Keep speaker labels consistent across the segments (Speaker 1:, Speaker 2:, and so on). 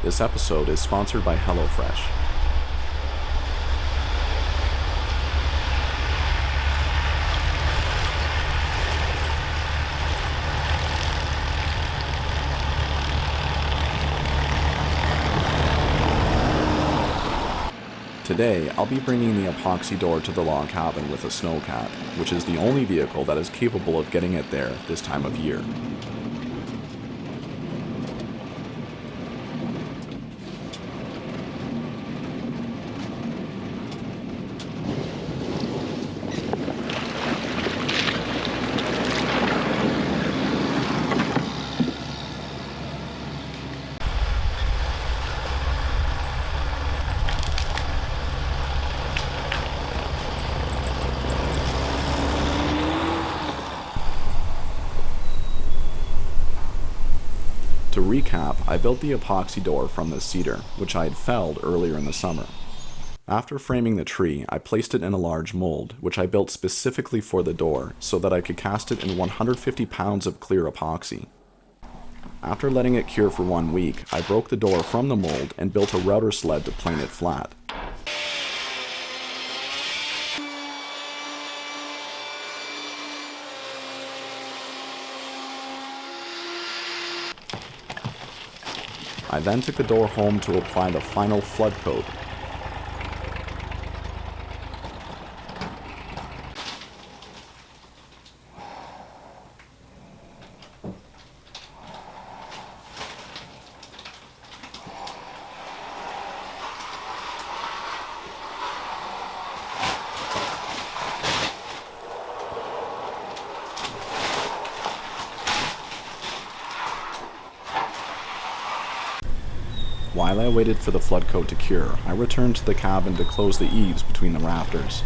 Speaker 1: This episode is sponsored by HelloFresh. Today, I'll be bringing the epoxy door to the log cabin with a snowcat, which is the only vehicle that is capable of getting it there this time of year. To recap, I built the epoxy door from the cedar, which I had felled earlier in the summer. After framing the tree, I placed it in a large mold, which I built specifically for the door so that I could cast it in 150 pounds of clear epoxy. After letting it cure for 1 week, I broke the door from the mold and built a router sled to plane it flat. I then took the door home to apply the final flood coat. While I waited for the flood coat to cure, I returned to the cabin to close the eaves between the rafters.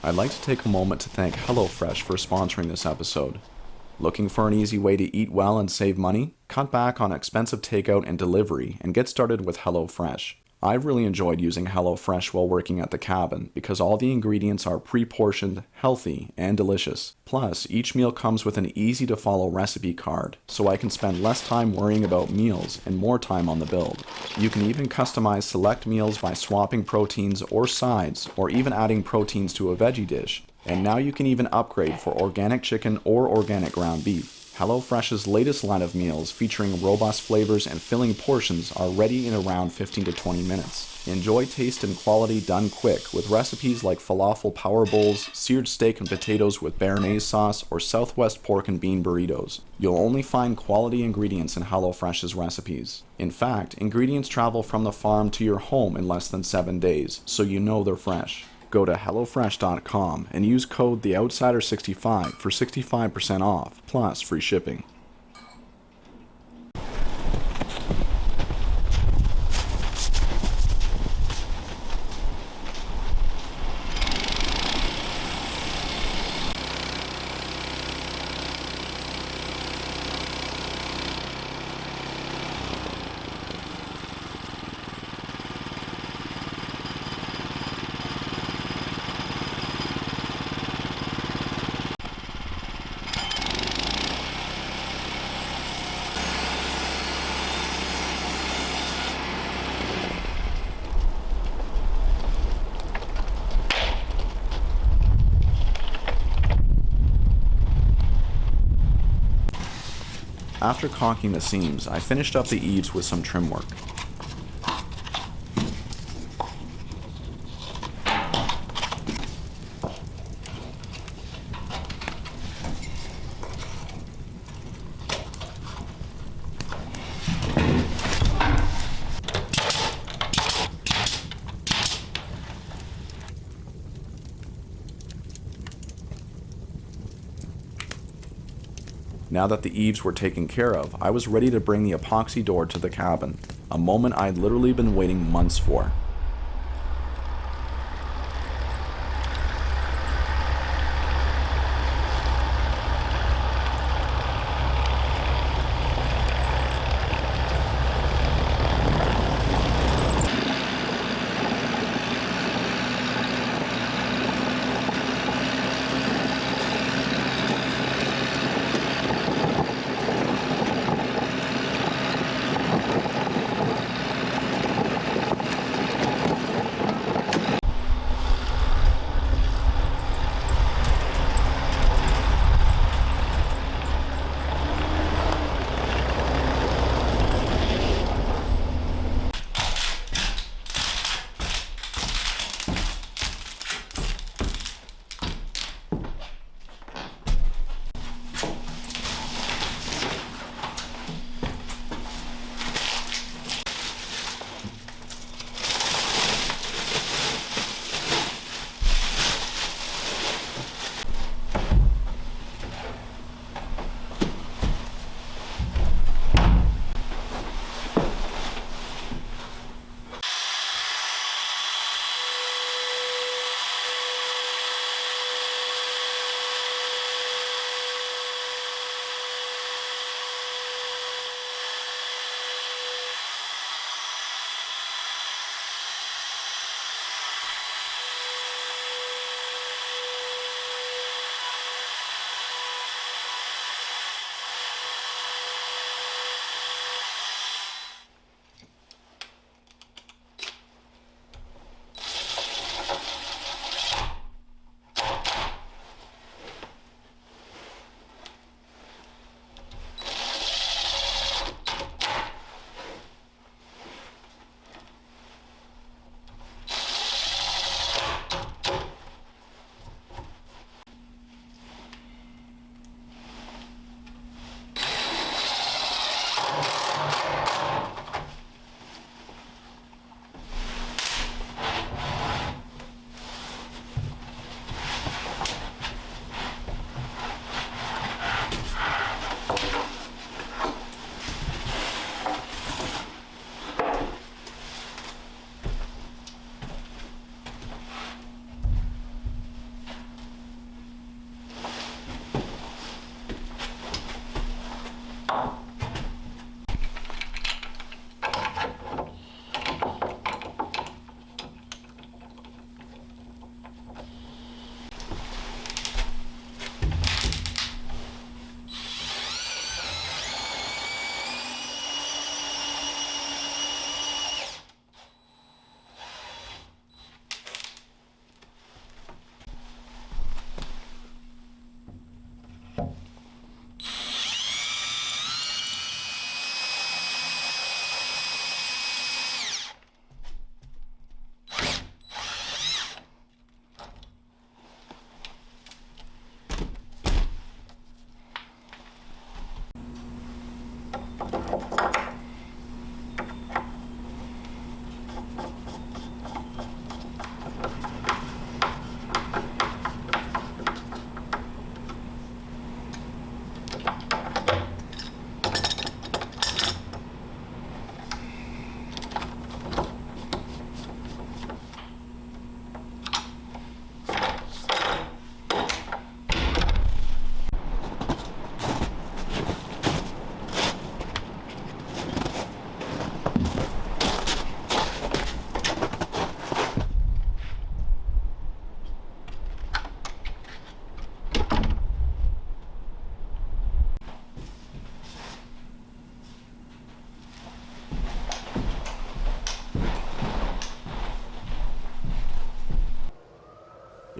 Speaker 1: I'd like to take a moment to thank HelloFresh for sponsoring this episode. Looking for an easy way to eat well and save money? Cut back on expensive takeout and delivery and get started with HelloFresh. I've really enjoyed using HelloFresh while working at the cabin because all the ingredients are pre-portioned, healthy, and delicious. Plus, each meal comes with an easy-to-follow recipe card, so I can spend less time worrying about meals and more time on the build. You can even customize select meals by swapping proteins or sides, or even adding proteins to a veggie dish. And now you can even upgrade for organic chicken or organic ground beef. HelloFresh's latest line of meals featuring robust flavors and filling portions are ready in around 15 to 20 minutes. Enjoy taste and quality done quick with recipes like falafel power bowls, seared steak and potatoes with béarnaise sauce, or Southwest pork and bean burritos. You'll only find quality ingredients in HelloFresh's recipes. In fact, ingredients travel from the farm to your home in less than 7 days, so you know they're fresh. Go to HelloFresh.com and use code TheOutsider65 for 65% off, plus free shipping. After caulking the seams, I finished up the eaves with some trim work. Now that the eaves were taken care of, I was ready to bring the epoxy door to the cabin, a moment I'd literally been waiting months for.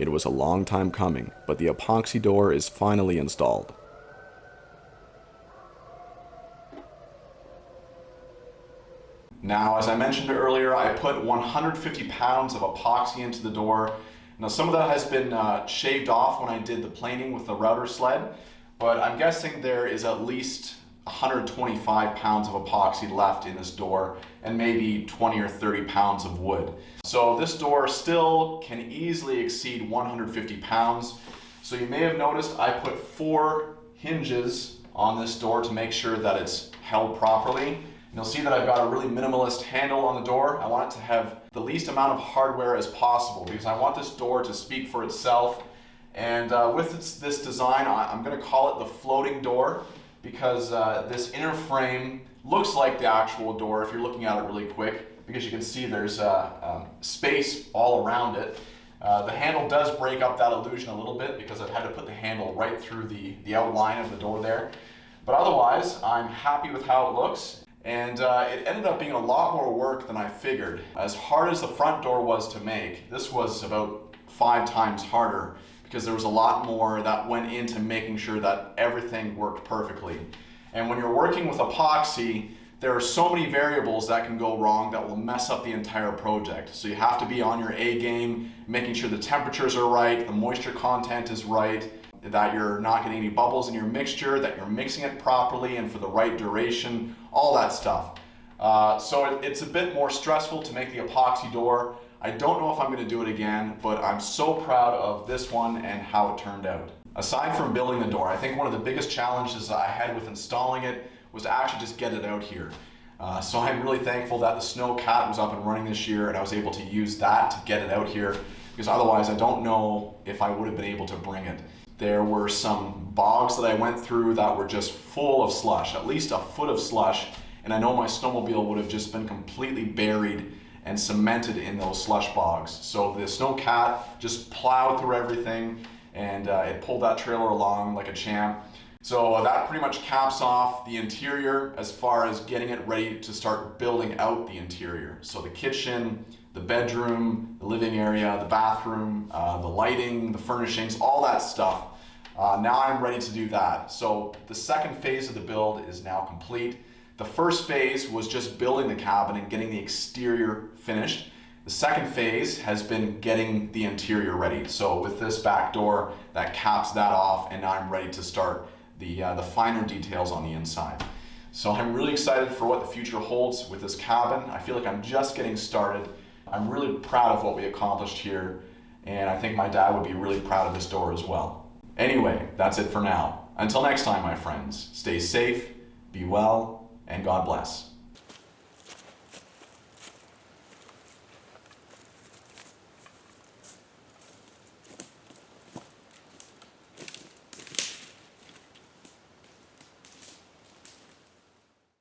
Speaker 1: It was a long time coming, but the epoxy door is finally installed. Now, as I mentioned earlier, I put 150 pounds of epoxy into the door. Now, some of that has been shaved off when I did the planing with the router sled, but I'm guessing there is at least 125 pounds of epoxy left in this door and maybe 20 or 30 pounds of wood. So this door still can easily exceed 150 pounds. So you may have noticed I put 4 hinges on this door to make sure that it's held properly. And you'll see that I've got a really minimalist handle on the door. I want it to have the least amount of hardware as possible because I want this door to speak for itself. And with this design, I'm going to call it the floating door because this inner frame looks like the actual door if you're looking at it really quick, because you can see there's space all around it. The handle does break up that illusion a little bit because I've had to put the handle right through the outline of the door there. But otherwise, I'm happy with how it looks. And it ended up being a lot more work than I figured. As hard as the front door was to make, this was about 5 times harder because there was a lot more that went into making sure that everything worked perfectly. And when you're working with epoxy, there are so many variables that can go wrong that will mess up the entire project. So you have to be on your A game, making sure the temperatures are right, the moisture content is right, that you're not getting any bubbles in your mixture, that you're mixing it properly and for the right duration, all that stuff. So it's a bit more stressful to make the epoxy door. I don't know if I'm going to do it again, but I'm so proud of this one and how it turned out. Aside from building the door, I think one of the biggest challenges I had with installing it was to actually just get it out here. So I'm really thankful that the snowcat was up and running this year and I was able to use that to get it out here, because otherwise I don't know if I would have been able to bring it. There were some bogs that I went through that were just full of slush, at least a foot of slush, and I know my snowmobile would have just been completely buried and cemented in those slush bogs. So the snowcat just plowed through everything and it pulled that trailer along like a champ. So that pretty much caps off the interior as far as getting it ready to start building out the interior. So the kitchen, the bedroom, the living area, the bathroom, the lighting, the furnishings, all that stuff. Now I'm ready to do that. So the second phase of the build is now complete. The first phase was just building the cabin and getting the exterior finished. The second phase has been getting the interior ready. So with this back door, that caps that off, and now I'm ready to start the finer details on the inside. So I'm really excited for what the future holds with this cabin. I feel like I'm just getting started. I'm really proud of what we accomplished here, and I think my dad would be really proud of this door as well. Anyway, that's it for now. Until next time, my friends, stay safe, be well, and God bless.